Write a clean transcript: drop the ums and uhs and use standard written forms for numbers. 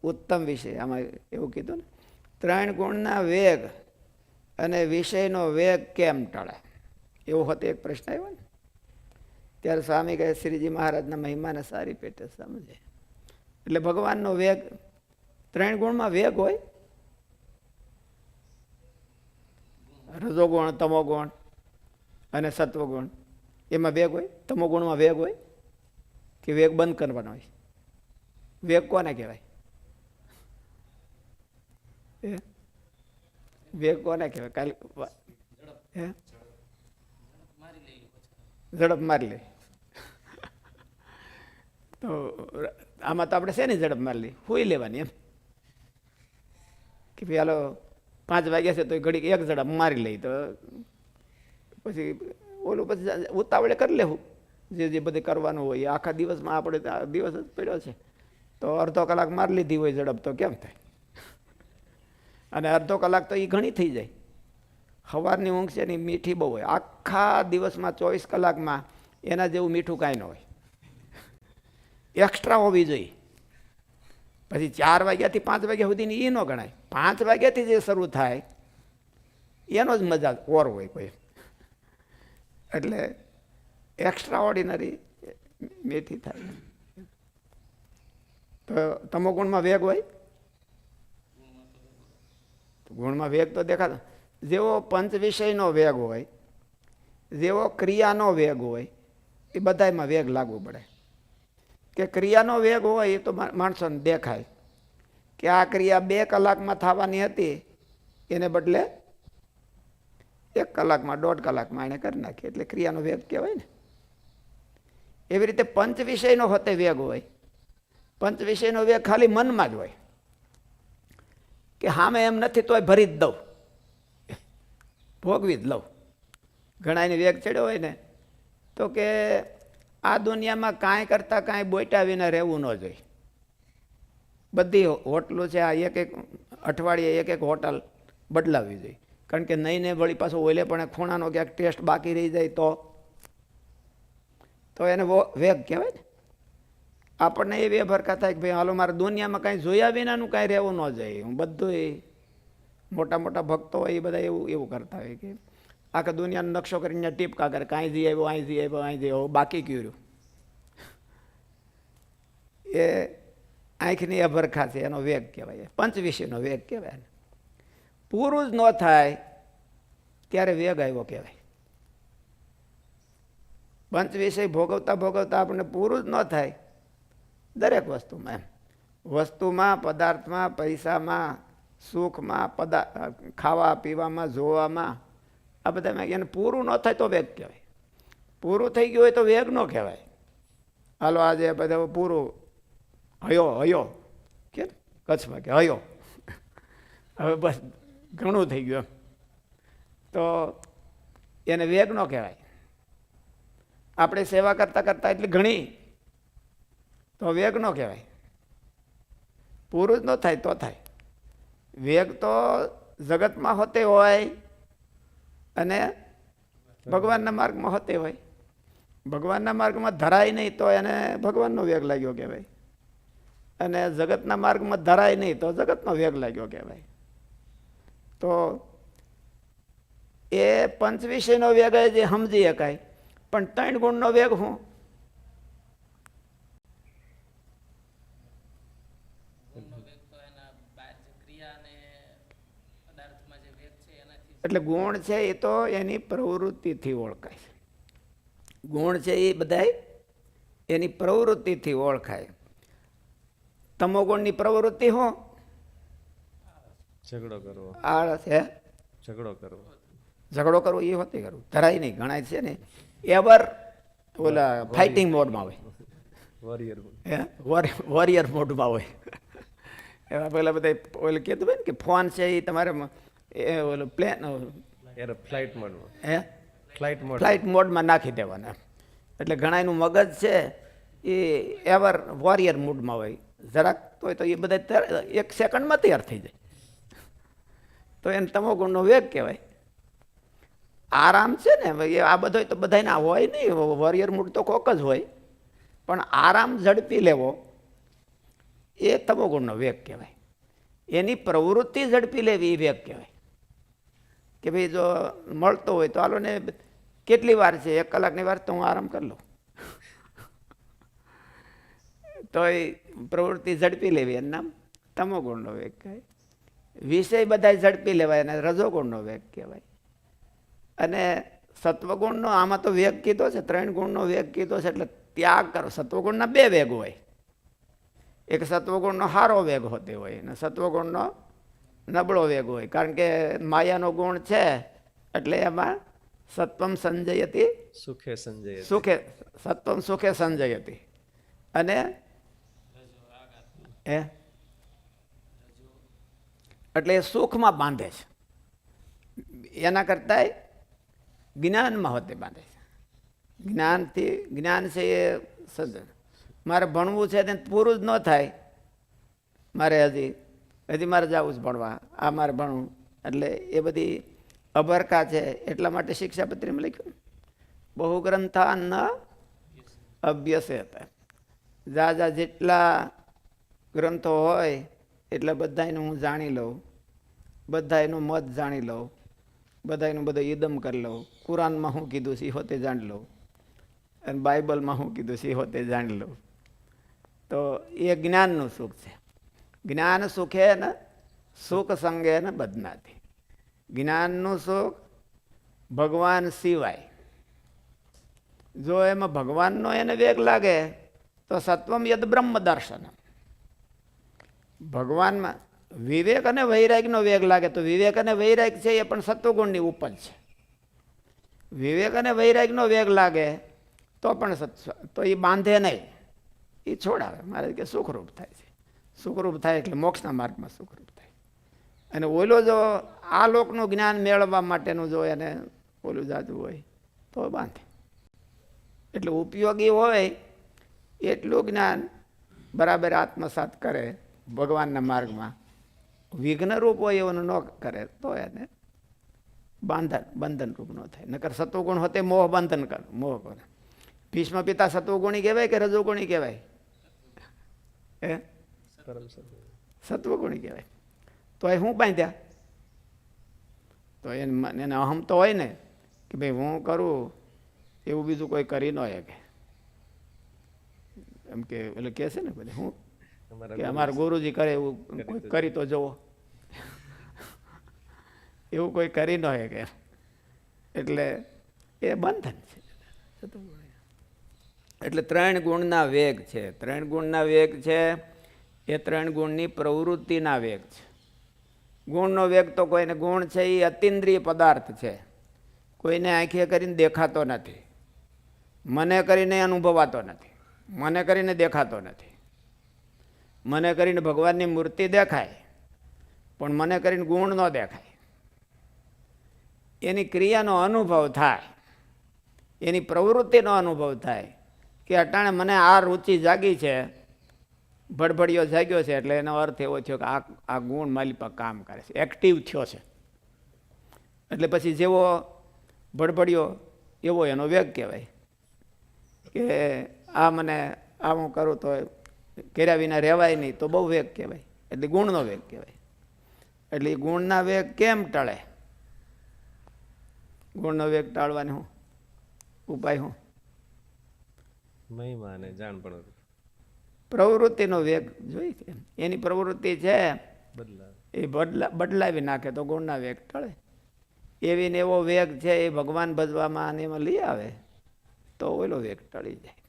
ઉત્તમ વિષય. આમાં એવું કીધું ને, 3 ગુણના વેગ અને વિષયનો વેગ કેમ ટળે, એવો હતો એક પ્રશ્ન આવ્યો ને. ત્યારે સ્વામી કહે શ્રીજી મહારાજના મહિમાને સારી પેટે સમજે. એટલે ભગવાનનો વેગ 3 ગુણમાં વેગ હોય, રજોગુણ, તમોગુણ અને સત્વગુણ, એમાં વેગ હોય. તમોગુણમાં વેગ હોય કે વેગ બંધ કરવાનો હોય? વેગ કોને કહેવાય? વેગ કોને કહેવાય? કાલે ઝડપ મારી લે. તો આમાં તો આપણે શેની ઝડપ મારી લઈ? હુઈ લેવાની એમ કે ભાઈ હાલો 5 વાગ્યા છે તો ઘડીક એક ઝડપ મારી લઈ, તો પછી ઓલું પછી ઉતાવળે કરી લેવું જે બધે કરવાનું હોય. આખા દિવસમાં આપણે દિવસ જ પડ્યો છે તો અડધો કલાક મારી લીધી હોય ઝડપ તો કેમ થાય? અને અડધો કલાક તો એ ઘણી થઈ જાય. સવારની ઊંઘ છે ને મીઠી બહુ હોય. આખા દિવસમાં 24 કલાકમાં એના જેવું મીઠું કાંઈ ન હોય. એક્સ્ટ્રા હોવી જોઈએ. પછી 4 વાગ્યાથી 5 વાગ્યા સુધીની એ ન ગણાય. 5 વાગ્યાથી જે શરૂ થાય એનો જ મજા ઓર હોય કોઈ. એટલે એક્સ્ટ્રા ઓર્ડિનરી મીઠી થાય. તો તમોગુણમાં વેગ હોય, ગુણમાં વેગ તો દેખાતો. જેવો પંચ વિષયનો વેગ હોય, જેવો ક્રિયાનો વેગ હોય, એ બધામાં વેગ લાગુ પડે. કે ક્રિયાનો વેગ હોય એ તો માણસોને દેખાય કે આ ક્રિયા 2 કલાકમાં થવાની હતી, એને બદલે 1 કલાકમાં, 1.5 કલાકમાં એને કરી નાખી, એટલે ક્રિયાનો વેગ કહેવાય ને. એવી રીતે પંચ વિષયનો હોતે વેગ હોય. પંચ વિષયનો વેગ ખાલી મનમાં જ હોય કે સામે એમ નથી તોય ભરી જ દઉં, ભોગવી જ લઉં. ઘણા એને વેગ ચડ્યો હોય ને તો કે આ દુનિયામાં કાંઈ કરતાં કાંઈ બોયટા વિના રહેવું ન જોઈએ. બધી હોટલો છે આ એક અઠવાડિયે એક હોટલ બદલાવવી જોઈએ. કારણ કે નહીં ને વળી પાછું ઓલે પણ ખૂણાનો ક્યાંક ટેસ્ટ બાકી રહી જાય તો એને વેગ કહેવાય ને. આપણને એ વેભરકા થાય કે ભાઈ હાલો મારે દુનિયામાં કાંઈ જોયા વિનાનું કાંઈ રહેવું ન જોઈએ. હું બધું મોટા મોટા ભક્તો હોય એ બધા એવું કરતા હોય કે આખા દુનિયાનો નકશો કરીને ટીપકા કરે, કાંઈ જઈ આવ્યો, અહીં જઈ આવ્યો, અહીં જઈ આવ્યો, બાકી કર્યું. એ આંખની અભરખા છે, એનો વેગ કહેવાય. પંચવિષયનો વેગ કહેવાય. પૂરું જ ન થાય ત્યારે વેગ આવ્યો કહેવાય. પંચવિષય ભોગવતા ભોગવતા આપણને પૂરું જ ન થાય દરેક વસ્તુમાં, એમ વસ્તુમાં, પદાર્થમાં, પૈસામાં, સુખમાં, ખાવા પીવામાં, જોવામાં, આ બધામાં એને પૂરું ન થાય તો વેગ કહેવાય. પૂરું થઈ ગયું હોય તો વેગ ન કહેવાય. હાલો આજે બધા પૂરું હયો કે કચ્છમાં કે હયો, હવે બસ ઘણું થઈ ગયું તો એને વેગ ન કહેવાય. આપણે સેવા કરતાં કરતાં એટલે ઘણી તો વેગ ન કહેવાય. પૂરું જ ન થાય તો થાય. વેગ તો જગતમાં હોતે હોય અને ભગવાનના માર્ગમાં હોતે હોય. ભગવાનના માર્ગમાં ધરાય નહીં તો એને ભગવાનનો વેગ લાગ્યો કહેવાય, અને જગતના માર્ગમાં ધરાય નહીં તો જગતનો વેગ લાગ્યો કહેવાય. તો એ પંચવિષયનો વેગ જે સમજી શકાય, પણ 3 ગુણનો વેગ હું એટલે ગુણ છે એ તો એની પ્રવૃત્તિથી ઓળખાય. ગુણ છે એ બધાય એની પ્રવૃત્તિથી ઓળખાય. તમોગુણની પ્રવૃત્તિ શું? ઝઘડો કરવો. આળસ. હે? ઝઘડો કરવો. ઝઘડો કરવો એ હોતી કરવું ધરાય નહીં. ઘણા છે ને એવર ઓલા ફાઇટિંગ મોડમાં હોય, વોરિયર મોડમાં હોય. એવા પેલા બધા ઓલે કહેતું હોય ને કે ફોન છે એ તમારે ઓલું પ્લેન ફ્લાઇટ મોડમાં, હે ફ્લાઇટ મોડમાં નાખી દેવાના. એટલે ઘણા એનું મગજ છે એ એવર વોરિયર મૂડમાં હોય. જરાક તો એ બધા 1 સેકન્ડમાં તૈયાર થઈ જાય. તો એને તમોગુણનો વેગ કહેવાય. આરામ છે ને આ બધો તો બધાના હોય નહીં. વોરિયર મૂડ તો કોક જ હોય, પણ આરામ ઝડપી લેવો એ તમોગુણનો વેગ કહેવાય. એની પ્રવૃત્તિ ઝડપી લેવી એ વેગ કહેવાય. કે ભાઈ જો મળતો હોય તો હાલો ને કેટલી વાર છે, 1 કલાકની વાર તો હું આરામ કરી લઉં. તો એ પ્રવૃત્તિ ઝડપી લેવી એનું નામ તમોગુણનો વેગ કહેવાય. વિષય બધા ઝડપી લેવાય અને રજોગુણનો વેગ કહેવાય. અને સત્વગુણનો આમાં તો વેગ કીધો છે, 3 ગુણનો વેગ કીધો છે, એટલે ત્યાગ કરો. સત્વગુણના 2 વેગ હોય. એક સત્વગુણનો સારો વેગ હોતો હોય અને સત્વગુણનો નબળો વેગ હોય. કારણ કે માયાનો ગુણ છે એટલે એમાં સત્વમ સંજયતી સુખે સંજય સુખે, સત્વમ સુખે સંજયતી. અને એટલે એ સુખમાં બાંધે છે. એના કરતાં જ્ઞાનમાં હોતે બાંધે છે. જ્ઞાનથી, જ્ઞાન છે એ મારે ભણવું છે તેને પૂરું જ ન થાય, મારે હજી મારે જવું જ ભણવા, આ મારે ભણવું, એટલે એ બધી અભરકા છે. એટલા માટે શિક્ષાપત્રીમાં લખ્યું બહુ ગ્રંથા ન અભ્યસે હતા. જા જેટલા ગ્રંથો હોય એટલે બધાનું હું જાણી લઉં, બધા એનું મત જાણી લઉં, બધા એનું બધું ઈદમ કરી લઉં. કુરાનમાં શું કીધું છે એ હોતે જાણી લઉં, અને બાઇબલમાં શું કીધું છે એ હોતે જાણી લઉં. તો એ જ્ઞાનનું સુખ છે. જ્ઞાન સુખે ને સુખ સંગે ને બદનાથી. જ્ઞાનનું સુખ ભગવાન સિવાય. જો એમાં ભગવાનનો એને વેગ લાગે તો સત્વમ યદ બ્રહ્મ દર્શન. ભગવાનમાં વિવેક અને વૈરાગ્યનો વેગ લાગે તો વિવેક અને વૈરાગ છે એ પણ સત્વગુણની ઉપજ છે. વિવેક અને વૈરાગ્યનો વેગ લાગે તો પણ તો એ બાંધે નહીં, એ છોડાવે. મારે કે સુખરૂપ થાય છે. સુખરૂપ થાય એટલે મોક્ષના માર્ગમાં સુખરૂપ થાય. અને ઓલો જો આ લોકનું જ્ઞાન મેળવવા માટેનું જો એને ઓલું જાતું હોય તો બાંધે. એટલે ઉપયોગી હોય એટલું જ્ઞાન બરાબર આત્મસાત કરે ભગવાનના માર્ગમાં. વિઘ્નરૂપ હોય એવું ન કરે તો એને બંધનરૂપ ન થાય. નકર સત્વગુણ હોતે મોહ બંધન કર, મોહ કરે. ભીષ્મ પિતા સત્વગુણી કહેવાય કે રજોગુણી કહેવાય? સત્વગુણી કહેવાય. તો એ શું બાંધ્યા? તો એને અહમ તો હોય ને કે ભાઈ હું કરું એવું બીજું કોઈ કરી ન શકે. એમ કે એટલે કહે છે ને બધે હું કે અમારા ગુરુજી કરે એવું કોઈ કરી તો જુઓ. એવું કોઈ કરી ન શકે. એટલે એ બંધન છે. એટલે 3 ગુણના વેગ છે. 3 ગુણના વેગ છે એ 3 ગુણની પ્રવૃત્તિના વેગ છે. ગુણનો વેગ તો કોઈને ગુણ છે એ અતિન્દ્રિય પદાર્થ છે. કોઈને આંખે કરીને દેખાતો નથી, મને કરીને અનુભવાતો નથી, મને કરીને દેખાતો નથી. મને કરીને ભગવાનની મૂર્તિ દેખાય પણ મને કરીને ગુણ ન દેખાય. એની ક્રિયાનો અનુભવ થાય, એની પ્રવૃત્તિનો અનુભવ થાય કે અટાણે મને આ રુચિ જાગી છે, ભડભડિયો જાગ્યો છે, એટલે એનો અર્થ એવો થયો કે આ ગુણ મારી પર કામ કરે છે, એક્ટિવ થયો છે. એટલે પછી જેવો ભડભડિયો એવો એનો વેગ કહેવાય કે આ મને આ હું કરું તો કર્યા વિના રહેવાય નહીં, તો બહુ વેગ કહેવાય. એટલે ગુણનો વેગ કહેવાય. એટલે એ ગુણના વેગ કેમ ટળે? ગુણનો વેગ ટાળવાનો શું ઉપાય? શું મહિમા અને જાણપણ, પ્રવૃત્તિનો વેગ જોઈ છે. એની પ્રવૃત્તિ છે બદલાવ, એ બદલાવી નાખે તો ગુણના વેગ ટળે. એવી ને એવો વેગ છે એ ભગવાન ભજવામાં અને એમાં લઈ આવે તો ઓલો વેગ ટળી જાય.